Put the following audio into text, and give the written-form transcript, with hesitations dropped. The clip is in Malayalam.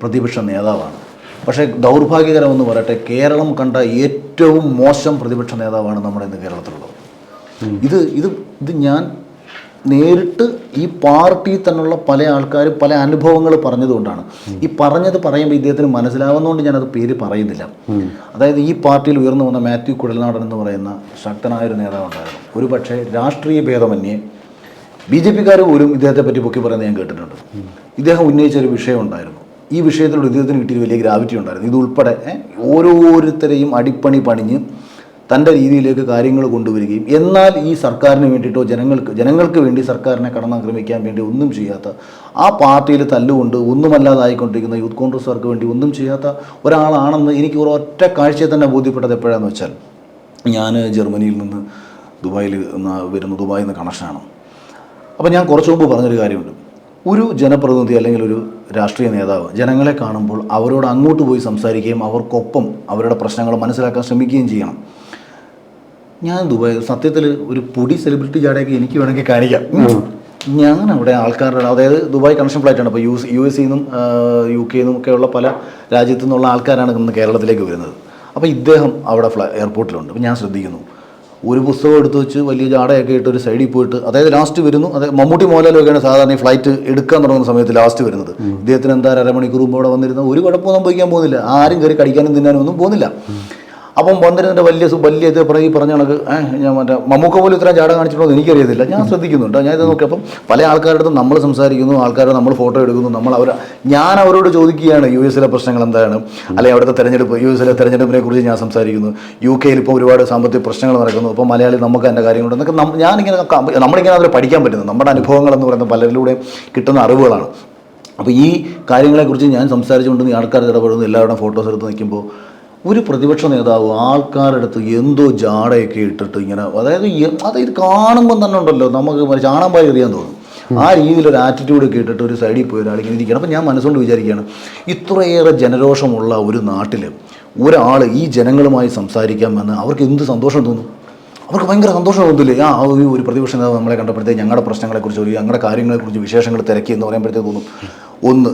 പ്രതിപക്ഷ നേതാവാണ്. പക്ഷേ ദൗർഭാഗ്യകരമെന്ന് പറയട്ടെ, കേരളം കണ്ട ഏറ്റവും മോശം പ്രതിപക്ഷ നേതാവാണ് നമ്മുടെ ഇന്ന് കേരളത്തിലുള്ളത്. ഇത് ഞാൻ നേരിട്ട് ഈ പാർട്ടിയിൽ തന്നെയുള്ള പല ആൾക്കാരും പല അനുഭവങ്ങൾ പറഞ്ഞതുകൊണ്ടാണ്. ഈ പറയുമ്പോൾ ഇദ്ദേഹത്തിന് മനസ്സിലാവുന്നതുകൊണ്ട് ഞാനത് പേര് പറയുന്നില്ല. അതായത് ഈ പാർട്ടിയിൽ ഉയർന്നു വന്ന മാത്യു കുഴൽനാടൻ എന്ന് പറയുന്ന ശക്തനായൊരു നേതാവുണ്ടായിരുന്നു. ഒരു പക്ഷേ രാഷ്ട്രീയ ഭേദമന്യേ BJP-ക്കാർ പോലും ഇദ്ദേഹത്തെ പറ്റി പൊക്കി പറയുന്നത് ഞാൻ കേട്ടിട്ടുണ്ട്. ഇദ്ദേഹം ഉന്നയിച്ചൊരു വിഷയം ഉണ്ടായിരുന്നു. ഈ വിഷയത്തിലൂടെ ഇദ്ദേഹത്തിന് കിട്ടിയ വലിയ ഗ്രാവിറ്റി ഉണ്ടായിരുന്നു. ഇതുൾപ്പെടെ ഓരോരുത്തരെയും അടിപ്പണി പണിഞ്ഞ് തൻ്റെ രീതിയിലേക്ക് കാര്യങ്ങൾ കൊണ്ടുവരികയും എന്നാൽ ഈ സർക്കാരിന് വേണ്ടിയിട്ടോ ജനങ്ങൾക്ക് വേണ്ടി സർക്കാരിനെ കടന്നാക്രമിക്കാൻ വേണ്ടി ഒന്നും ചെയ്യാത്ത, ആ പാർട്ടിയിൽ തല്ലുകൊണ്ട് ഒന്നുമല്ലാതായിക്കൊണ്ടിരിക്കുന്ന യൂത്ത് കോൺഗ്രസ്സുകാർക്ക് വേണ്ടി ഒന്നും ചെയ്യാത്ത ഒരാളാണെന്ന് എനിക്ക് ഒരൊറ്റ കാഴ്ചയെ തന്നെ ബോധ്യപ്പെട്ടത് എപ്പോഴാണെന്ന് വെച്ചാൽ, ഞാൻ ജർമ്മനിയിൽ നിന്ന് ദുബായിൽ നിന്ന് കണക്ഷനാണ്. അപ്പോൾ ഞാൻ കുറച്ച് മുമ്പ് പറഞ്ഞൊരു കാര്യമുണ്ട്. ഒരു ജനപ്രതിനിധി അല്ലെങ്കിൽ ഒരു രാഷ്ട്രീയ നേതാവ് ജനങ്ങളെ കാണുമ്പോൾ അവരോട് അങ്ങോട്ട് പോയി സംസാരിക്കുകയും അവർക്കൊപ്പം അവരുടെ പ്രശ്നങ്ങൾ മനസ്സിലാക്കാൻ ശ്രമിക്കുകയും ചെയ്യണം. ഞാൻ ദുബായ് സത്യത്തിൽ ഒരു പൊടി സെലിബ്രിറ്റി ജാടയൊക്കെ എനിക്ക് വേണമെങ്കിൽ കാണിക്കാം. ഞാൻ അവിടെ ആൾക്കാരുടെ, അതായത് ദുബായ് കണക്ഷൻ ഫ്ലൈറ്റാണ്. അപ്പോൾ US നിന്നും UK നിന്നും ഒക്കെയുള്ള പല രാജ്യത്തു നിന്നുള്ള ആൾക്കാരാണ് ഇന്ന് കേരളത്തിലേക്ക് വരുന്നത്. അപ്പോൾ ഇദ്ദേഹം അവിടെ എയർപോർട്ടിലുണ്ട്. അപ്പോൾ ഞാൻ ശ്രദ്ധിക്കുന്നു, ഒരു പുസ്തകം എടുത്ത് വെച്ച് വലിയ ജാടയൊക്കെ ഇട്ട് ഒരു സൈഡിൽ പോയിട്ട്, അതായത് ലാസ്റ്റ് വരുന്നു. അതായത് മമ്മൂട്ടി മോഹൻലാലൊക്കെയാണ് സാധാരണ ഈ ഫ്ലൈറ്റ് എടുക്കാൻ തുടങ്ങുന്ന സമയത്ത് ലാസ്റ്റ് വരുന്നത്. ഇദ്ദേഹത്തിന് എന്തായാലും അരമണിക്കൂർ മുമ്പ് അവിടെ വന്നിരുന്ന ഒരു കുഴപ്പമൊന്നും സംഭവിക്കാൻ പോകുന്നില്ല. ആരും കയറി കടിക്കാനും തിന്നാനും ഒന്നും പോകുന്നില്ല. അപ്പം വന്നിരുന്നതിൻ്റെ വലിയ ഇത് ഈ പറഞ്ഞ കണക്ക് ഞാൻ മമ്മൂക്ക പോലും ഇത്രയും ജാട കാണിച്ചിട്ടുണ്ടോ എനിക്കറിയത്തില്ല. ഞാൻ ശ്രദ്ധിക്കുന്നുണ്ട്. ഞാൻ ഇത് നോക്കി അപ്പം പല ആൾക്കാരുടെ അടുത്തും നമ്മൾ സംസാരിക്കുന്നു, ആൾക്കാരോട് നമ്മൾ ഫോട്ടോ എടുക്കുന്നു. ഞാൻ അവരോട് ചോദിക്കുകയാണ് US പ്രശ്നങ്ങൾ എന്താണ്, അല്ലെങ്കിൽ അവിടുത്തെ തെരഞ്ഞെടുപ്പ്, US തെരഞ്ഞെടുപ്പിനെ കുറിച്ച് ഞാൻ സംസാരിക്കുന്നു. UK ഇപ്പോൾ ഒരുപാട് സാമ്പത്തിക പ്രശ്നങ്ങൾ നടക്കുന്നു. അപ്പോൾ മലയാളി നമുക്ക് എൻ്റെ കാര്യങ്ങളുണ്ട് എന്നൊക്കെ നമ്മളിങ്ങനെ അതിൽ പഠിക്കാൻ പറ്റുന്നത് നമ്മുടെ അനുഭവങ്ങൾ എന്ന് പറയുന്നത് പലരിലൂടെ കിട്ടുന്ന അറിവുകളാണ്. അപ്പോൾ ഈ കാര്യങ്ങളെക്കുറിച്ച് ഞാൻ സംസാരിച്ചുകൊണ്ട് ആൾക്കാർ ഇടപെടുന്നു, എല്ലാവരുടെയും ഫോട്ടോസ് എടുത്ത് നിൽക്കുമ്പോൾ ഒരു പ്രതിപക്ഷ നേതാവ് ആൾക്കാരുടെ അടുത്ത് എന്തോ ജാടയൊക്കെ ഇട്ടിട്ട് ഇങ്ങനെ, അതായത് കാണുമ്പോൾ തന്നെ ഉണ്ടല്ലോ നമുക്ക് ചാണകം പായി എറിയാൻ തോന്നും. ആ രീതിയിലൊരു ആറ്റിറ്റ്യൂഡൊക്കെ ഇട്ടിട്ട് ഒരു സൈഡിൽ പോയി ഒരാളിങ്ങനെ ഇരിക്കുകയാണ്. അപ്പോൾ ഞാൻ മനസ്സുകൊണ്ട് വിചാരിക്കുകയാണ്, ഇത്രയേറെ ജനരോഷമുള്ള ഒരു നാട്ടിൽ ഒരാൾ ഈ ജനങ്ങളുമായി സംസാരിക്കാമെന്ന് അവർക്ക് എന്ത് സന്തോഷം തോന്നും? അവർക്ക് ഭയങ്കര സന്തോഷം തോന്നില്ലേ? ഒരു പ്രതിപക്ഷ നേതാവ് നമ്മളെ കണ്ടപ്പോഴത്തേക്ക് ഞങ്ങളുടെ പ്രശ്നങ്ങളെക്കുറിച്ച്, ഞങ്ങളുടെ കാര്യങ്ങളെക്കുറിച്ച് വിശേഷങ്ങൾ തിരക്കി എന്ന് പറയുമ്പോഴത്തേക്ക് തോന്നും. ഒന്ന്